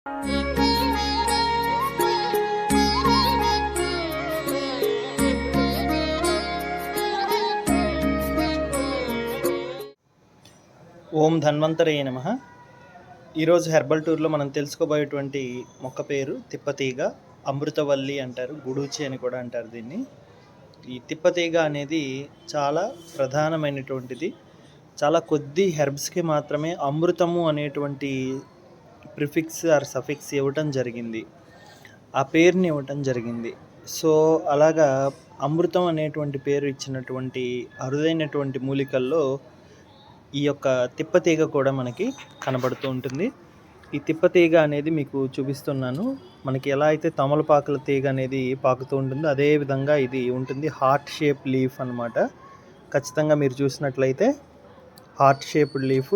ఓం ధన్వంతరయ నమః. ఈరోజు హెర్బల్ టూర్లో మనం తెలుసుకోబోయేటువంటి మొక్క పేరు తిప్పతీగ. అమృతవల్లి అంటారు, గుడూచి అని కూడా అంటారు దీన్ని. ఈ తిప్పతీగ అనేది చాలా ప్రధానమైనటువంటిది. చాలా కొద్ది హెర్బ్స్కి మాత్రమే అమృతము అనేటువంటి ప్రిఫిక్స్ ఆర్ సఫిక్స్ ఇవ్వటం జరిగింది, ఆ పేరుని ఇవ్వటం జరిగింది. సో అలాగా అమృతం అనేటువంటి పేరు ఇచ్చినటువంటి అరుదైనటువంటి మూలికల్లో ఈ యొక్క తిప్పతీగ కూడా మనకి కనబడుతూ ఉంటుంది. ఈ తిప్పతీగ అనేది మీకు చూపిస్తున్నాను. మనకి ఎలా అయితే తమలపాకుల తీగ అనేది పాకుతూ ఉంటుందో అదే విధంగా ఇది ఉంటుంది. హార్ట్ షేప్ లీఫ్ అన్నమాట. ఖచ్చితంగా మీరు చూసినట్లయితే హార్ట్ షేప్డ్ లీఫ్.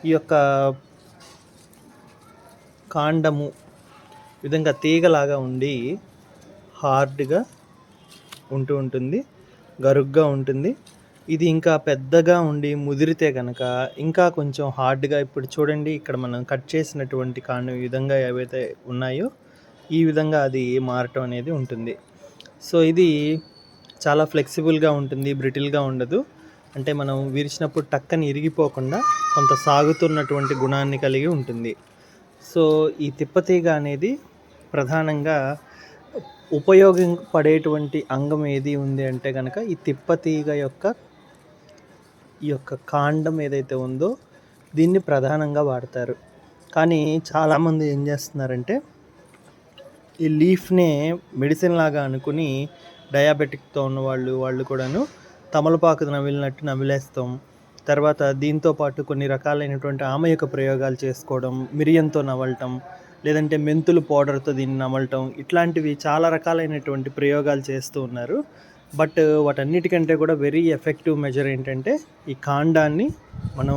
ఈ యొక్క కాండము విధంగా తీగలాగా ఉండి హార్డ్గా ఉంటుంది, గరుగ్గా ఉంటుంది. ఇది ఇంకా పెద్దగా ఉండి ముదిరితే కనుక ఇంకా కొంచెం హార్డ్గా, ఇప్పుడు చూడండి ఇక్కడ మనం కట్ చేసినటువంటి కాండం ఈ విధంగా ఏవైతే ఉన్నాయో ఈ విధంగా అది మారటం అనేది ఉంటుంది. సో ఇది చాలా ఫ్లెక్సిబుల్గా ఉంటుంది, బ్రిటిల్గా ఉండదు. అంటే మనం విరిచినప్పుడు టక్కని ఇరిగిపోకుండా కొంత సాగుతున్నటువంటి గుణాన్ని కలిగి ఉంటుంది. సో ఈ తిప్పతీగ అనేది ప్రధానంగా ఉపయోగపడేటువంటి అంగం ఏది ఉంది అంటే కనుక ఈ తిప్పతీగ ఈ యొక్క కాండం ఏదైతే ఉందో దీన్ని ప్రధానంగా వాడతారు. కానీ చాలామంది ఏం చేస్తున్నారంటే ఈ లీఫ్నే మెడిసిన్ లాగా అనుకుని డయాబెటిక్తో ఉన్న వాళ్ళు కూడాను తమలపాకు నమిలినట్టు నమిలేస్తాం. తర్వాత దీంతోపాటు కొన్ని రకాలైనటువంటి ఆమయక ప్రయోగాలు చేసుకోవడం, మిరియంతో నమలటం, లేదంటే మెంతులు పౌడర్తో దీన్ని నమలటం, ఇట్లాంటివి చాలా రకాలైనటువంటి ప్రయోగాలు చేస్తూ ఉన్నారు. బట్ వాటన్నిటికంటే కూడా వెరీ ఎఫెక్టివ్ మెజర్ ఏంటంటే ఈ కాండాన్ని మనం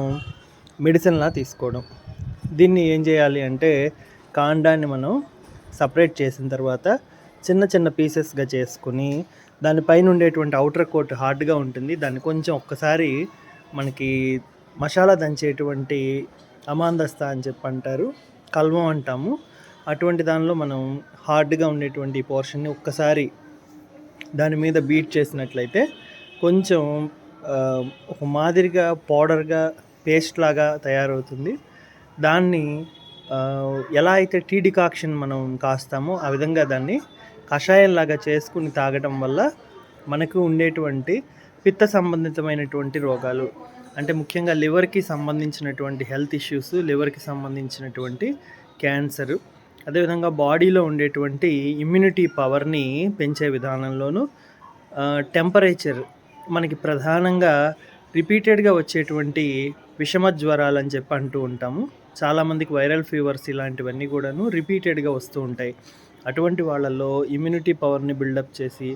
మెడిసిన్లా తీసుకోవడం. దీన్ని ఏం చేయాలి అంటే కాండాన్ని మనం సపరేట్ చేసిన తర్వాత చిన్న చిన్న పీసెస్గా చేసుకుని దానిపైన ఉండేటువంటి అవుటర్ కోట్ హార్డ్గా ఉంటుంది, దాన్ని కొంచెం ఒక్కసారి మనకి మసాలా దంచేటువంటి అమాందస్తా అని చెప్పి అంటారు, కల్వం అంటాము, అటువంటి దానిలో మనం హార్డ్గా ఉండేటువంటి పోర్షన్ని ఒక్కసారి దాని మీద బీట్ చేసినట్లయితే కొంచెం ఒక మాదిరిగా పౌడర్గా పేస్ట్ లాగా తయారవుతుంది. దాన్ని ఎలా అయితే టీ డికాక్షన్ మనం కాస్తామో ఆ విధంగా దాన్ని కషాయంలాగా చేసుకుని తాగడం వల్ల మనకు ఉండేటువంటి పిత్త సంబంధితమైనటువంటి రోగాలు, అంటే ముఖ్యంగా లివర్కి సంబంధించినటువంటి హెల్త్ ఇష్యూస్, లివర్కి సంబంధించినటువంటి క్యాన్సరు, అదేవిధంగా బాడీలో ఉండేటువంటి ఇమ్యూనిటీ పవర్ని పెంచే విధానంలోనూ టెంపరేచర్, మనకి ప్రధానంగా రిపీటెడ్గా వచ్చేటువంటి విషమ జ్వరాలు అని చెప్పి అంటూ ఉంటాము. చాలామందికి వైరల్ ఫీవర్స్ ఇలాంటివన్నీ కూడాను రిపీటెడ్గా వస్తూ ఉంటాయి. అటువంటి వాళ్ళల్లో ఇమ్యూనిటీ పవర్ని బిల్డప్ చేసి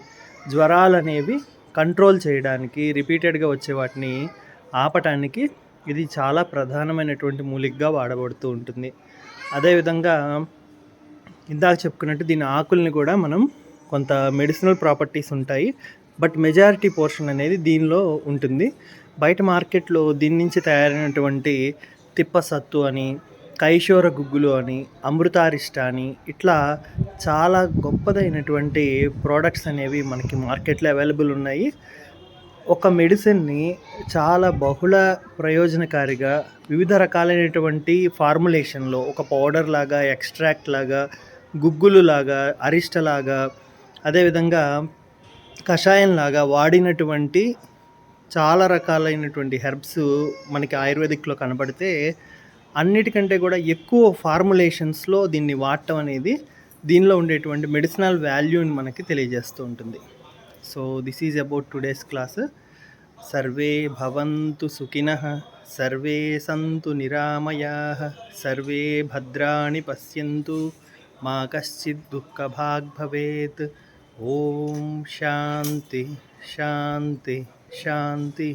జ్వరాలు అనేవి కంట్రోల్ చేయడానికి, రిపీటెడ్గా వచ్చే వాటిని ఆపటానికి ఇది చాలా ప్రధానమైనటువంటి మూలికగా వాడబడుతూ ఉంటుంది. అదేవిధంగా ఇందాక చెప్పుకున్నట్టు దీని ఆకుల్ని కూడా మనం కొంత మెడిసినల్ ప్రాపర్టీస్ ఉంటాయి, బట్ మెజారిటీ పోర్షన్ అనేది దీనిలో ఉంటుంది. బయట మార్కెట్లో దీని నుంచి తయారైనటువంటి తిప్పసత్తు అని, కైశోర గుగ్గులు అని, అమృతారిష్ట అని, ఇట్లా చాలా గొప్పదైనటువంటి ప్రోడక్ట్స్ అనేవి మనకి మార్కెట్లో అవైలబుల్ ఉన్నాయి. ఒక మెడిసిన్ని చాలా బహుళ ప్రయోజనకారిగా వివిధ రకాలైనటువంటి ఫార్ములేషన్లో, ఒక పౌడర్ లాగా, ఎక్స్ట్రాక్ట్ లాగా, గుగ్గులు లాగా, అరిష్ట లాగా, అదేవిధంగా కషాయం లాగా వాడినటువంటి చాలా రకాలైనటువంటి హెర్బ్స్ మనకి ఆయుర్వేదిక్లో కనబడితే అన్నిటికంటే కూడా ఎక్కువ ఫార్ములేషన్స్లో దీన్ని వాడటం అనేది దీనిలో ఉండేటువంటి మెడిసినల్ వాల్యూని మనకి తెలియజేస్తూ ఉంటుంది. So this is about today's class. Survey భవంతు సుఖినః, సర్వే సంతు నిరామయాః, సర్వే భద్రాణి పశ్యంతు, మా కశ్చిత్ దుఃఖభాగ్ భవేత్. ఓం శాంతి శాంతి శాంతి.